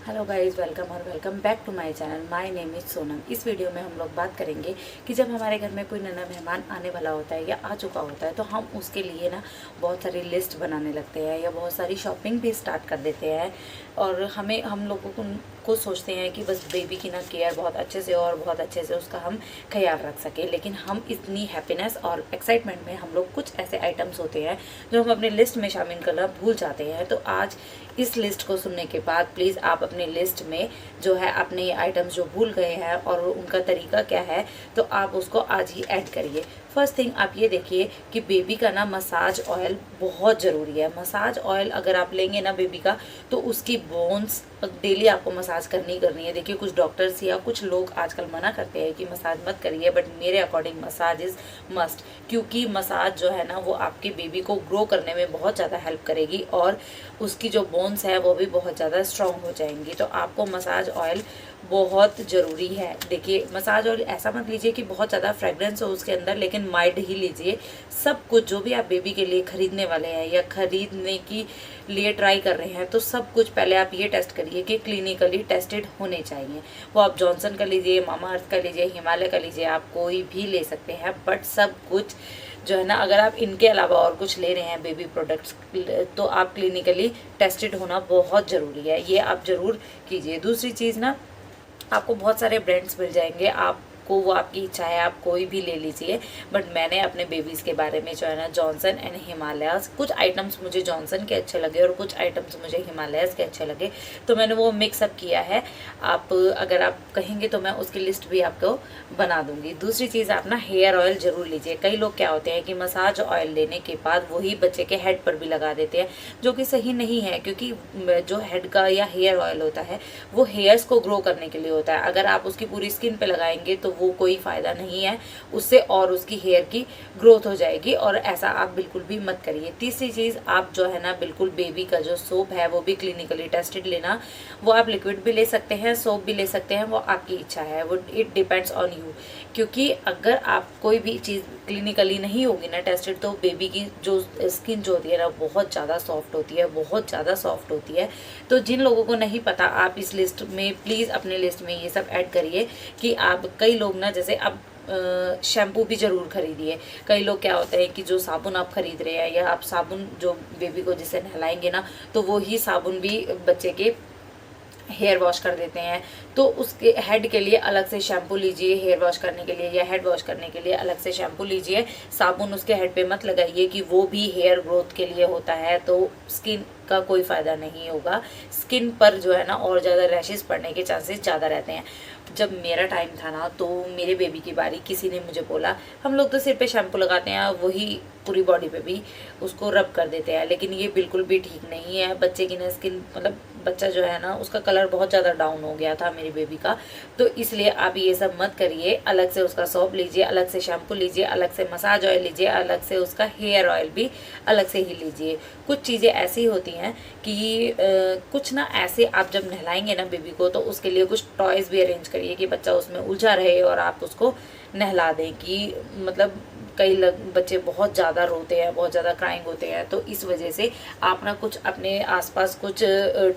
Hello guys, welcome और welcome back to my channel. My name is Sonam. इस video में हम लोग बात करेंगे कि जब हमारे घर में कोई नया मेहमान आने वाला होता है या आ चुका होता है तो हम उसके लिए ना बहुत सारी लिस्ट बनाने लगते हैं या बहुत सारी शॉपिंग भी स्टार्ट कर देते हैं। और हम लोगों को सोचते हैं कि बस बेबी की ना केयर बहुत अच्छे से और बहुत अच्छे से उसका हम ख्याल रख सकें। लेकिन हम इतनी हैप्पीनेस और एक्साइटमेंट में हम लोग कुछ ऐसे आइटम्स होते हैं जो हम अपने लिस्ट में शामिल करना भूल जाते हैं। तो आज इस लिस्ट को सुनने के बाद प्लीज़ आप अपनी लिस्ट में जो है अपने ये आइटम्स जो भूल गए हैं और उनका तरीका क्या है तो आप उसको आज ही ऐड करिए। फर्स्ट थिंग आप ये देखिए कि बेबी का ना मसाज ऑयल बहुत ज़रूरी है। मसाज ऑयल अगर आप लेंगे ना बेबी का तो उसकी बोन्स डेली आपको मसाज करनी है। देखिए कुछ डॉक्टर्स या कुछ लोग आजकल मना करते हैं कि मसाज मत करिए, बट मेरे अकॉर्डिंग मसाज इज़ मस्ट, क्योंकि मसाज जो है ना वो आपके बेबी को ग्रो करने में बहुत ज़्यादा हेल्प करेगी और उसकी जो बोन्स है वो भी बहुत ज़्यादा स्ट्रॉन्ग हो जाएंगी। तो आपको मसाज ऑयल बहुत ज़रूरी है। देखिए मसाज ऑयल ऐसा मत लीजिए कि बहुत ज़्यादा फ्रेगरेंस हो उसके अंदर, लेकिन माइल्ड ही लीजिए। सब कुछ जो भी आप बेबी के लिए ख़रीदने वाले हैं या ख़रीदने की लिए ट्राई कर रहे हैं तो सब कुछ पहले आप ये टेस्ट करिए कि क्लिनिकली टेस्टेड होने चाहिए। वो आप जॉनसन का लीजिए, मामा अर्थ का लीजिए, हिमालय का लीजिए, आप कोई भी ले सकते हैं, बट सब कुछ जो है ना अगर आप इनके अलावा और कुछ ले रहे हैं बेबी प्रोडक्ट्स तो आप क्लिनिकली टेस्टेड होना बहुत ज़रूरी है। ये आप ज़रूर कीजिए। दूसरी चीज़ ना, आपको बहुत सारे ब्रांड्स मिल जाएंगे, आपको वो आपकी इच्छा है आप कोई भी ले लीजिए, बट मैंने अपने बेबीज़ के बारे में जो है ना जॉनसन एंड हिमालयाज़, कुछ आइटम्स मुझे जॉनसन के अच्छे लगे और कुछ आइटम्स मुझे हिमालयाज़ के अच्छे लगे तो मैंने वो मिक्सअप किया है। आप अगर आप कहेंगे तो मैं उसकी लिस्ट भी आपको बना दूंगी। दूसरी चीज़, आप ना हेयर ऑयल ज़रूर लीजिए। कई लोग क्या होते हैं कि मसाज ऑयल लेने के बाद वही बच्चे के हेड पर भी लगा देते हैं, जो कि सही नहीं है, क्योंकि जो हेड का या हेयर ऑयल होता है वो हेयर्स को ग्रो करने के लिए होता है। अगर आप उसकी पूरी स्किन पे लगाएंगे तो वो कोई फ़ायदा नहीं है उससे, और उसकी हेयर की ग्रोथ हो जाएगी, और ऐसा आप बिल्कुल भी मत करिए। तीसरी चीज़, आप जो है ना बिल्कुल बेबी का जो सोप है वो भी क्लिनिकली टेस्टेड लेना। वो आप लिक्विड भी ले सकते हैं, सोप भी ले सकते हैं, वो आपकी इच्छा है, वो इट डिपेंड्स ऑन यू। क्योंकि अगर आप कोई भी चीज़ क्लिनिकली नहीं होगी ना टेस्टेड तो बेबी की जो स्किन जो होती है ना बहुत ज़्यादा सॉफ्ट होती है, बहुत ज़्यादा सॉफ्ट होती है। तो जिन लोगों को नहीं पता आप इस लिस्ट में प्लीज़ अपने लिस्ट में ये सब ऐड करिए कि आप, कई लोग ना जैसे अब शैम्पू भी ज़रूर खरीदिए। कई लोग क्या होता है कि जो साबुन आप खरीद रहे हैं या आप साबुन जो बेबी को जिससे नहलाएंगे ना तो वो ही साबुन भी बच्चे के हेयर वॉश कर देते हैं। तो उसके हेड के लिए अलग से शैम्पू लीजिए, हेयर वॉश करने के लिए या हेड वॉश करने के लिए अलग से शैम्पू लीजिए। साबुन उसके हेड पे मत लगाइए कि वो भी हेयर ग्रोथ के लिए होता है, तो स्किन का कोई फ़ायदा नहीं होगा। स्किन पर जो है ना और ज़्यादा रैशेस पड़ने के चांसेस ज़्यादा रहते हैं। जब मेरा टाइम था ना तो मेरे बेबी की बारी, किसी ने मुझे बोला हम लोग तो सिर पे शैम्पू लगाते हैं वही पूरी बॉडी पे भी उसको रब कर देते हैं, लेकिन ये बिल्कुल भी ठीक नहीं है। बच्चे की ना स्किन, मतलब बच्चा जो है ना उसका कलर बहुत ज़्यादा डाउन हो गया था मेरी बेबी का, तो इसलिए आप ये सब मत करिए। अलग से उसका सोप लीजिए, अलग से शैम्पू लीजिए, अलग से मसाज ऑयल लीजिए, अलग से उसका हेयर ऑयल भी अलग से ही लीजिए। कुछ चीज़ें ऐसी होती हैं कि कुछ ना ऐसे आप जब नहलाएंगे ना बेबी को तो उसके लिए कुछ टॉयज़ भी अरेंज करिए कि बच्चा उसमें उलझा रहे और आप उसको नहला दें। कि मतलब कई बच्चे बहुत ज़्यादा रोते हैं, बहुत ज़्यादा क्राइंग होते हैं, तो इस वजह से आप ना कुछ अपने आसपास कुछ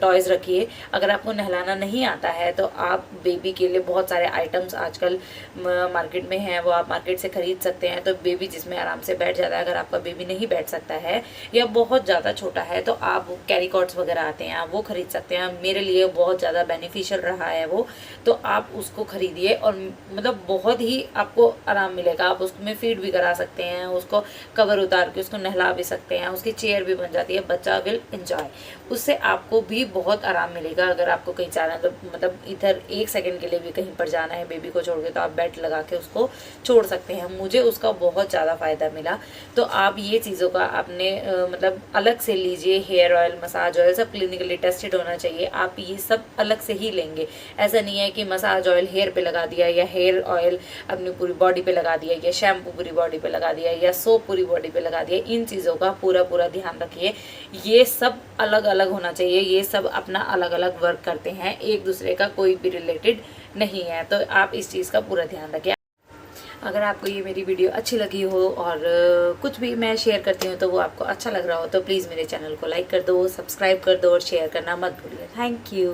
टॉयज़ रखिए। अगर आपको नहलाना नहीं आता है तो आप बेबी के लिए बहुत सारे आइटम्स आजकल मार्केट में हैं, वो आप मार्केट से ख़रीद सकते हैं। तो बेबी जिसमें आराम से बैठ जाता है। अगर आपका बेबी नहीं बैठ सकता है या बहुत ज़्यादा छोटा है तो आप कैरी कॉट्स वगैरह आते हैं, आप वो ख़रीद सकते हैं। मेरे लिए बहुत ज़्यादा बेनिफिशियल रहा है वो, तो आप उसको ख़रीदिए और मतलब बहुत ही आपको आराम मिलेगा। आप उसमें फीड भी करा सकते हैं, उसको कवर उतार के उसको नहला भी सकते हैं, उसकी चेयर भी बन जाती है, बच्चा विल एंजॉय। उससे आपको भी बहुत आराम मिलेगा। अगर आपको कहीं जाना है तो मतलब इधर 1 सेकंड के लिए भी कहीं पर जाना है बेबी को छोड़ के तो आप बेल्ट लगा के उसको छोड़ सकते हैं। मुझे उसका बहुत ज़्यादा फ़ायदा मिला। तो आप ये चीज़ों का आपने मतलब अलग से लीजिए। हेयर ऑयल, मसाज ऑयल सब क्लिनिकली टेस्टेड होना चाहिए। आप ये सब अलग से ही लेंगे। ऐसा नहीं है कि मसाज ऑयल हेयर पे लगा दिया या हेयर ऑयल अपनी पूरी बॉडी पे लगा दिया या शैम्पू पूरी बॉडी पे लगा दिया या सोप पूरी बॉडी पे लगा दिया। इन चीज़ों का पूरा ध्यान रखिए। ये सब अलग अलग होना चाहिए। ये सब अपना अलग अलग वर्क करते हैं, एक दूसरे का कोई भी रिलेटेड नहीं है। तो आप इस चीज़ का पूरा ध्यान रखिए। अगर आपको ये मेरी वीडियो अच्छी लगी हो और कुछ भी मैं शेयर करती हूँ तो वो आपको अच्छा लग रहा हो तो प्लीज़ मेरे चैनल को लाइक कर दो, सब्सक्राइब कर दो और शेयर करना मत भूलिए। Thank you.